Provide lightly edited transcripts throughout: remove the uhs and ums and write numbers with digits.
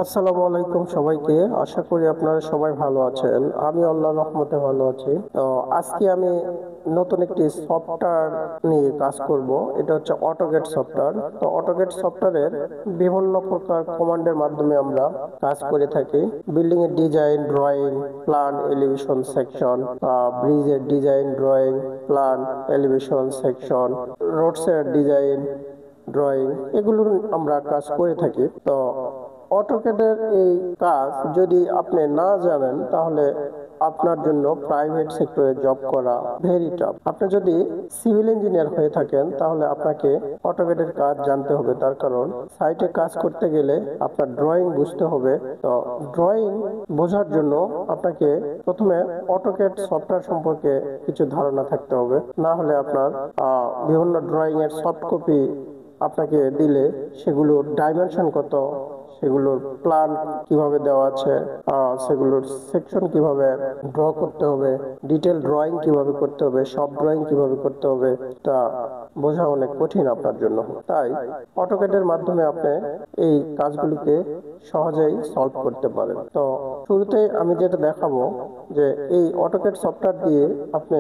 আসসালামু আলাইকুম সবাইকে। আশা করি আপনারা সবাই ভালো আছেন। আমি আল্লাহর রহমতে ভালো আছি। তো আজকে আমি নতুন একটি সফটওয়্যার নিয়ে কাজ করব। এটা হচ্ছে অটোগেট সফটওয়্যার। তো অটোগেট সফটওয়্যারের বিভিন্ন প্রকার কমান্ডের মাধ্যমে আমরা কাজ করে থাকি। বিল্ডিং এর design, drawing, plan, elevation section, ব্রিজের design, drawing, plan, elevation section, রোডসের ডিজাইন, ড্রয়িং, এগুলো আমরা কাজ করে থাকি। তো অটোক্যাডের এই কাজ যদি আপনি না জানেন তাহলে আপনার জন্য প্রাইভেট সেক্টরে জব করা ভেরি টাফ। আপনি যদি সিভিল ইঞ্জিনিয়ার হয়ে থাকেন তাহলে আপনাকে অটোক্যাডের কাজ জানতে হবে। তার কারণ সাইটে কাজ করতে গেলে আপনার ড্রয়িং বুঝতে হবে। তো ড্রয়িং বোঝার জন্য আপনাকে প্রথমে অটোক্যাড সফটওয়্যার সম্পর্কে কিছু ধারণা থাকতে হবে। না হলে আপনার বিভিন্ন ড্রয়িং এর সফট কপি আপনাকে দিলে সেগুলোর ডাইমেনশন কত, সেগুলোর প্ল্যান কিভাবে দেওয়া আছে, সেগুলোর সেকশন কিভাবে ড্র করতে হবে, ডিটেল ড্রয়িং কিভাবে করতে হবে, সব ড্রয়িং কিভাবে করতে হবে, তা বোঝা অনেক কঠিন আপনার জন্য। তাই অটোক্যাডের মাধ্যমে আপনি এই কাজগুলিকে সহজেই সলভ করতে পারেন। তো শুরুতে আমি যেটা দেখাবো যে এই অটোক্যাড সফটওয়্যার দিয়ে আপনি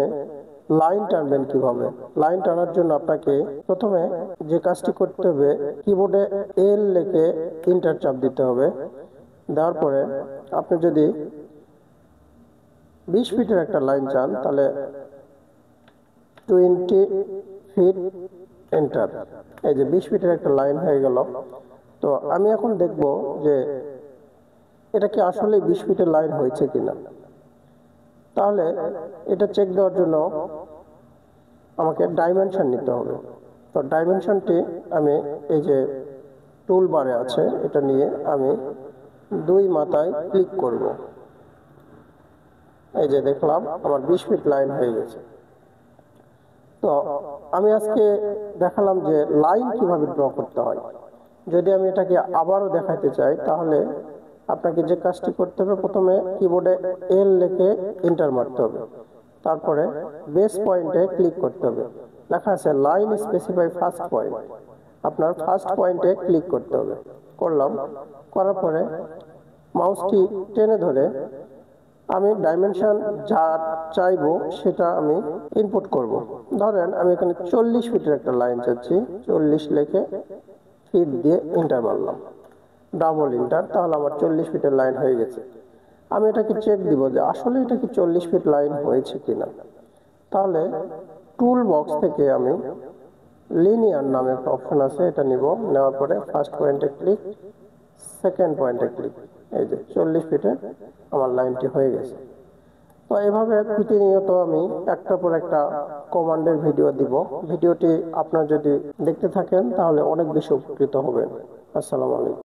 লাইন টানবেন কিভাবে। লাইন টানার জন্য আপনাকে প্রথমে যে কাজটি করতে হবে, কিবোর্ডে এল লিখে এন্টার চাপ দিতে হবে। দেওয়ার পরে আপনি যদি 20 ফিটের একটা লাইন চান তাহলে 20 ফিট এন্টার। এই যে 20 ফিটের একটা লাইন হয়ে গেল। তো আমি এখন দেখব যে এটা কি আসলে 20 ফিটের লাইন হয়েছে কিনা। তাহলে এটা চেক দেওয়ার জন্য আমাকে ডাইমেনশন নিতে হবে। তো ডাইমেনশনটি আমি এই যে টুল বারে আছে, এটা নিয়ে আমি দুই মাথায় ক্লিক করব। এই যে দেখলাম আমার 20 ফিট লাইন হয়ে গেছে। তো আমি আজকে দেখালাম যে লাইন কিভাবে ড্র করতে হয়। যদি আমি এটাকে আবারও দেখাতে চাই তাহলে আপনাকে যে কাজটি করতে হবে, প্রথমে কিবোর্ডে এল লিখে এন্টার মারতে হবে। তারপরে বেস পয়েন্টে ক্লিক করতে হবে। লেখা আছে লাইন স্পেসিফাই ফার্স্ট পয়েন্ট। আপনার ফার্স্ট পয়েন্টে ক্লিক করতে হবে। করলাম। করার পরে মাউসটি টেনে ধরে আমি ডাইমেনশন যা চাইবো সেটা আমি ইনপুট করব। ধরেন আমি এখানে 40 ফিটের একটা লাইন চাচ্ছি। 40 লিখে ফিট দিয়ে এন্টার মারলাম, ডাবল এন্টার। তাহলে আমার 40 ফিটের লাইন হয়ে গেছে। আমি এটাকে চেক দিব যে আসলে এটা কি 40 ফিট লাইন হয়েছে কিনা। তাহলে টুল বক্স থেকে আমি লিনিয়ার নামে একটা অপশন আছে, এটা নিব। নেওয়ার পরে ফার্স্ট পয়েন্টে ক্লিক, সেকেন্ড পয়েন্টে ক্লিক। এই যে 40 ফিটে আমার লাইনটি হয়ে গেছে। তো এভাবে প্রতিনিয়ত আমি একটার পর একটা কমান্ডের ভিডিও দিব। ভিডিওটি আপনার যদি দেখতে থাকেন তাহলে অনেক বেশি উপকৃত হবেন। আসসালামু আলাইকুম।